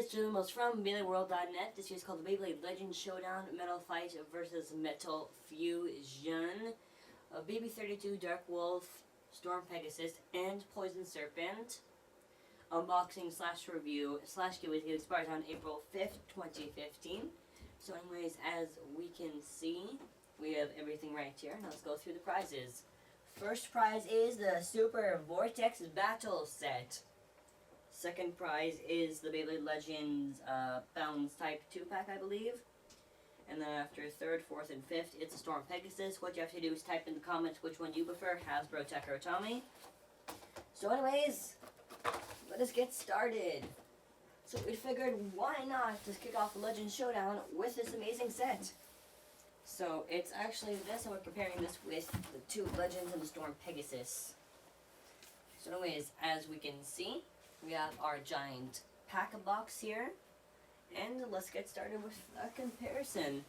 guys, journals from Beyblade.net. This year's called the Beyblade Legend Showdown Metal Fight versus Metal Fusion. BB-32, Dark Wolf, Storm Pegasus, and Poison Serpent. Unboxing slash review slash giveaway expires on April 5th, 2015. So anyways, as we can see, we have everything right here. Now let's go through the prizes. First prize is the Super Vortex Battle Set. Second prize is the Beyblade Legends Bounce Type 2-pack, I believe. And then after third, fourth, and fifth, it's a Storm Pegasus. What you have to do is type in the comments which one you prefer, Hasbro, Tech, or Tommy. So anyways, let us get started. So we figured, why not just kick off the Legends Showdown with this amazing set? So it's actually this, and we're comparing this with the two Legends and the Storm Pegasus. So anyways, as we can see, we have our giant pack-a-box here, and let's get started with a comparison.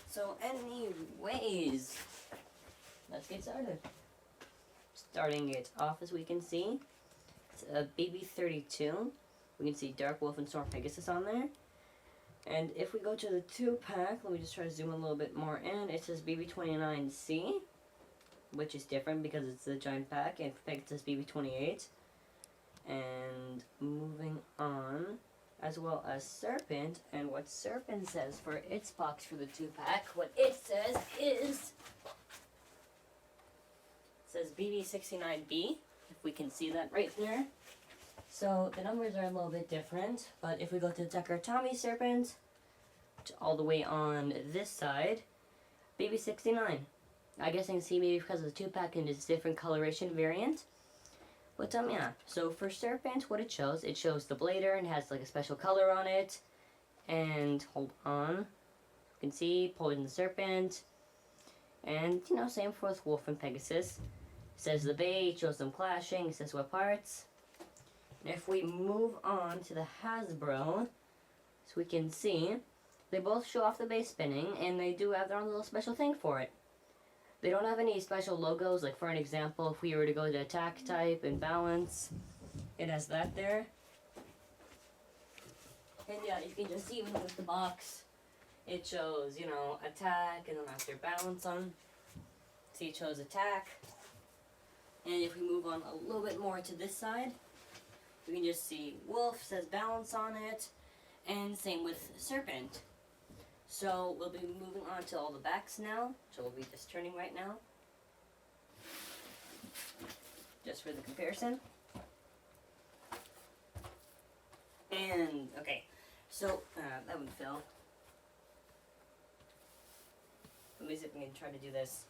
So anyways, let's get started. Starting it off, as we can see, it's a BB-32. We can see Dark Wolf and Storm Pegasus on there. And if we go to the 2-pack, let me just try to zoom a little bit more in, it says BB-29C, which is different because it's a giant pack, and for Pegasus BB-28. And moving on, as well as Serpent, and what Serpent says for its box for the 2-pack, what it says is, it says BB-69B, if we can see that right there. So the numbers are a little bit different, but if we go to the Tech or Tommy Serpent, all the way on this side, BB-69. I guess I can see maybe because of the 2-pack and its different coloration variant. But yeah, so for Serpent, what it shows the blader and has like a special color on it. And hold on, you can see Poison Serpent. And you know, same for with Wolf and Pegasus. It says the Beys, shows them clashing, it says what parts. And if we move on to the Hasbro, so we can see, they both show off the Beys spinning, and they do have their own little special thing for it. They don't have any special logos, like for an example, if we were to go to attack type and balance, it has that there. And yeah, you can just see even with the box, it shows, you know, attack, and then after balance on, see it shows attack. And if we move on a little bit more to this side, we can just see Wolf says balance on it, and same with Serpent. So we'll be moving on to all the backs now, so we'll be just turning right now, just for the comparison. And, okay, so, that one fell. Let me see if we can try to do this.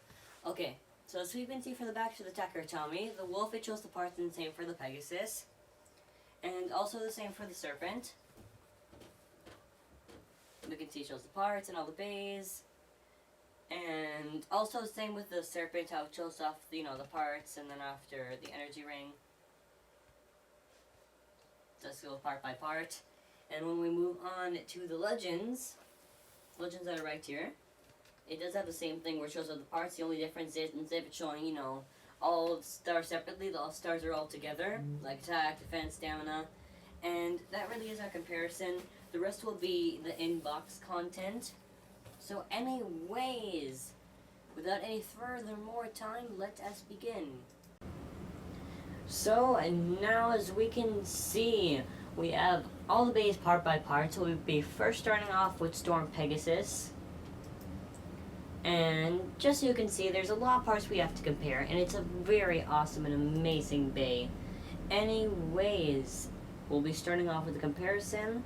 Okay, so as we can see for the backs of the Tech or Tommy, the Wolf, it shows the parts, and the same for the Pegasus. And also the same for the Serpent. We can see it shows the parts and all the Beys. And also the same with the Serpent, how it shows off, you know, the parts, and then after the energy ring. Just go part by part. And when we move on to the Legends that are right here, it does have the same thing where it shows off the parts. The only difference is, instead of it showing, you know, all stars separately, the all stars are all together, like attack, defense, stamina. And that really is our comparison. The rest will be the in-box content. So anyways, without any further more time, let us begin. So, and now as we can see, we have all the Beys part by part. So we'll be first starting off with Storm Pegasus. And just so you can see, there's a lot of parts we have to compare, and it's a very awesome and amazing Bey. Anyways, we'll be starting off with a comparison.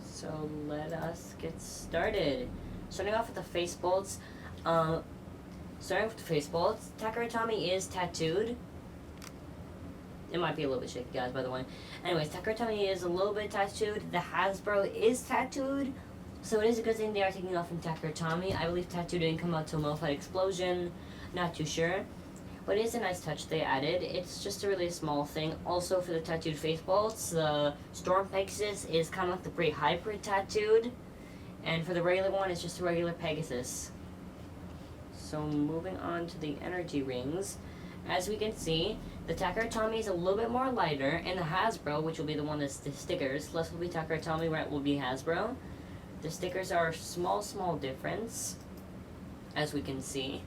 So let us get started. Starting off with the face bolts. Takara Tommy is tattooed. It might be a little bit shaky, guys, by the way. Anyways, Takara Tommy is a little bit tattooed. The Hasbro is tattooed. So it is a good thing they are taking off from Takara Tommy. I believe tattoo didn't come out till Modified Explosion. Not too sure. But it is a nice touch they added. It's just a really small thing. Also for the tattooed face bolts, the Storm Pegasus is kind of like the pre-hybrid tattooed. And for the regular one, it's just a regular Pegasus. So moving on to the energy rings. As we can see, The Takaratomi is a little bit more lighter, and the Hasbro, which will be the one that's the stickers, less will be Takaratomi, right will be Hasbro. The stickers are a small difference, as we can see.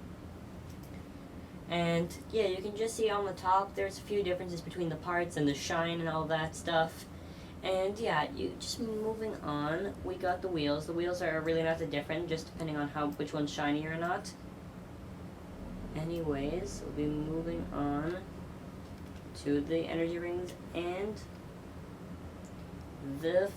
And yeah, you can just see on the top there's a few differences between the parts and the shine and all that stuff. And yeah, you just moving on, we got the wheels. The wheels are really not that different, just depending on which one's shiny or not. Anyways, we'll be moving on to the energy rings and the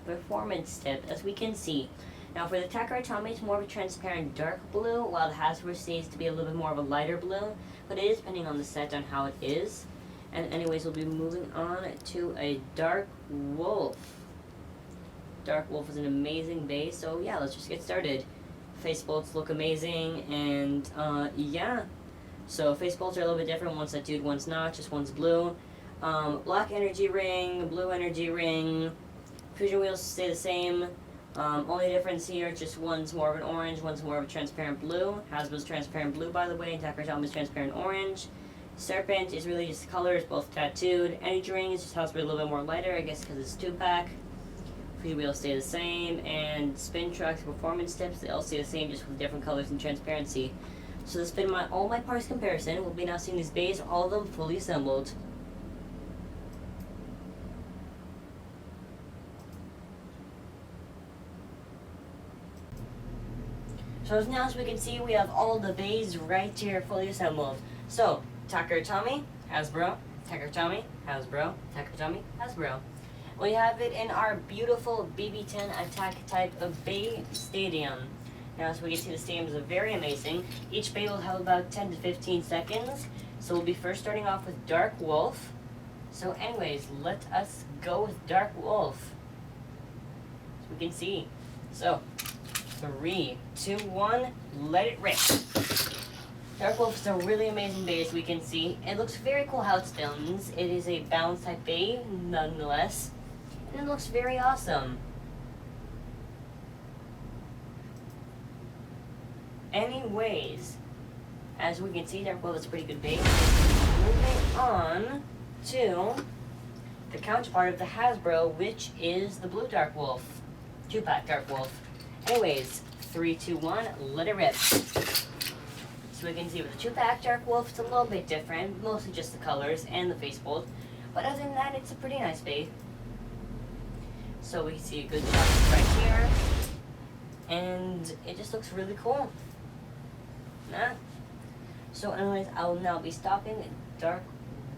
performance tip, as we can see. Now for the Takaratomi, it's more of a transparent dark blue, while the Hasbro stays to be a little bit more of a lighter blue, but it is depending on the set on how it is. And anyways, we'll be moving on to a Dark Wolf. Dark Wolf is an amazing base, so yeah, let's just get started. Face bolts look amazing, and yeah. So face bolts are a little bit different, one's tattooed, one's not, just one's blue. Black energy ring, blue energy ring, fusion wheels stay the same. Only difference here, just one's more of an orange, one's more of a transparent blue. Hasbro's transparent blue, by the way, and Takaratomi's transparent orange. Serpent is really just colors, both tattooed. Energy ring is just Hasbro a little bit more lighter, I guess because it's 2-pack. Free wheels stay the same, and spin trucks, performance tips, they all stay the same, just with different colors and transparency. So this has been all my parts comparison. We'll be now seeing these bays, all of them fully assembled. So now, as we can see, we have all the bays right here fully assembled. So, Takaratomi, Hasbro, Takaratomi, Hasbro, Takaratomi, Hasbro. We have it in our beautiful BB-10 attack type of Bay Stadium. Now, as we can see, the stadium is very amazing. Each bay will have about 10 to 15 seconds. So we'll be first starting off with Dark Wolf. So anyways, let us go with Dark Wolf. As we can see. So, 3, 2, 1, let it rip. Dark Wolf is a really amazing bay, as we can see. It looks very cool how it spins. It is a balance type bay, nonetheless. And it looks very awesome. Anyways, as we can see, Dark Wolf is a pretty good bay. Moving on to the counterpart of the Hasbro, which is the blue Dark Wolf. 2-pack Dark Wolf. Anyways, 3, 2, 1, let it rip. So we can see with the 2-pack Dark Wolf, it's a little bit different, mostly just the colors and the face bolt. But other than that, it's a pretty nice bay. So we see a good shot right here. And it just looks really cool. Nah. So anyways, I will now be stopping Dark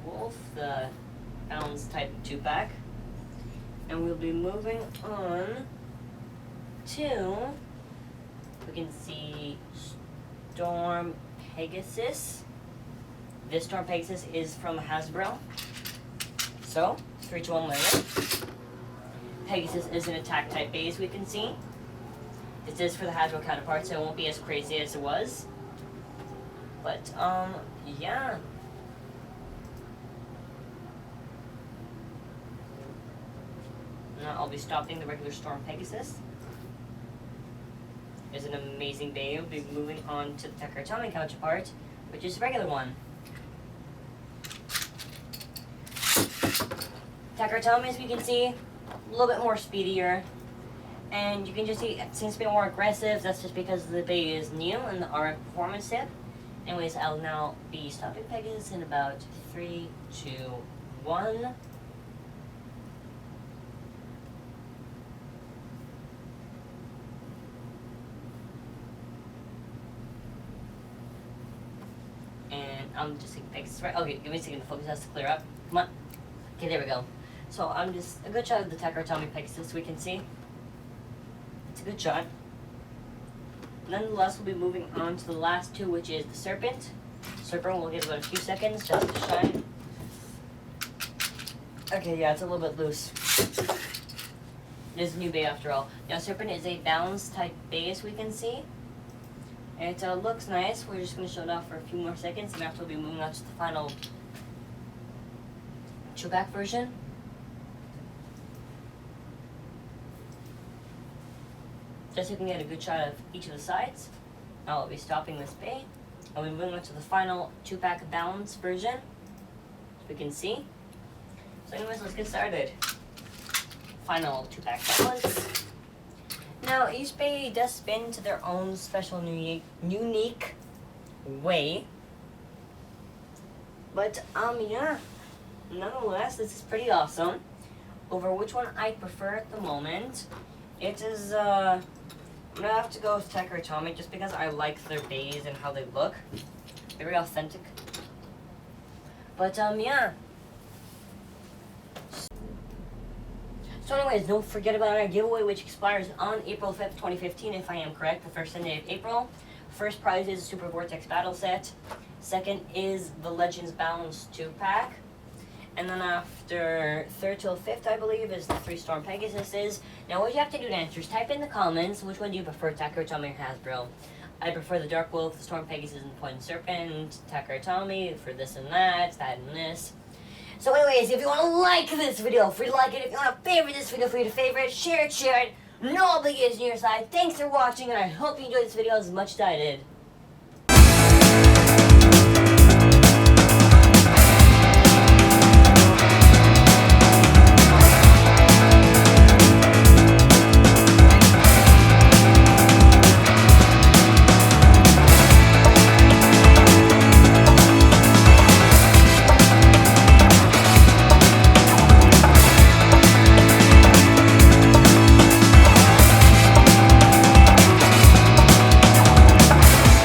Wolf, the balance type 2-pack. And we'll be moving on to, we can see Storm Pegasus. This Storm Pegasus is from Hasbro. So, 3, 2, 1, let it. Pegasus is an attack type base, we can see. This is for the Hasbro counterpart, so it won't be as crazy as it was. But, yeah. Now I'll be stopping the regular Storm Pegasus. It's an amazing bay. We'll be moving on to the Takaratomi counterpart, which is the regular one. Takaratomi, as we can see, a little bit more speedier. And you can just see it seems to be more aggressive. That's just because the bay is new and the RF performance tip. Anyways, I'll now be stopping Pegasus in about 3, 2, 1. I'm just taking Pegasus right. Okay, give me a second. The focus has to clear up. Come on. Okay, there we go. So I'm just a good shot of the Takaratomi Pegasus. We can see it's a good shot. Nonetheless, we'll be moving on to the last two, which is the Serpent. Serpent will give about a few seconds just to shine. Okay, yeah, it's a little bit loose. It is a new bay after all. Now, Serpent is a balanced type base, we can see. It looks nice. We're just going to show it off for a few more seconds, and after we'll be moving on to the final 2-pack version. Just so you can get a good shot of each of the sides. Now I'll be stopping this bay. I'll be moving on to the final 2-pack balance version. we can see. So anyways, let's get started. Final 2-pack balance. Now each Bey does spin to their own special unique way. But yeah, nonetheless, this is pretty awesome. Over which one I prefer at the moment, it is I'm gonna have to go with Tech or Atomic just because I like their Beys and how they look. Very authentic. But yeah. So anyways, don't forget about our giveaway, which expires on April 5th, 2015, if I am correct, the first Sunday of April. First prize is a Super Vortex Battle Set. Second is the Legends Balance 2-pack. And then after 3rd till 5th, I believe, is the 3 Storm Pegasuses. Now what you have to do to answer is type in the comments, which one do you prefer, Tech or Atomic or Hasbro? I prefer the Dark Wolf, the Storm Pegasus, and the Poison Serpent. Tech or Atomic for this and that and this. So anyways, if you want to like this video, free to like it. If you want to favorite this video, free to favorite. Share it, no obligation on your side. Thanks for watching, and I hope you enjoyed this video as much as I did.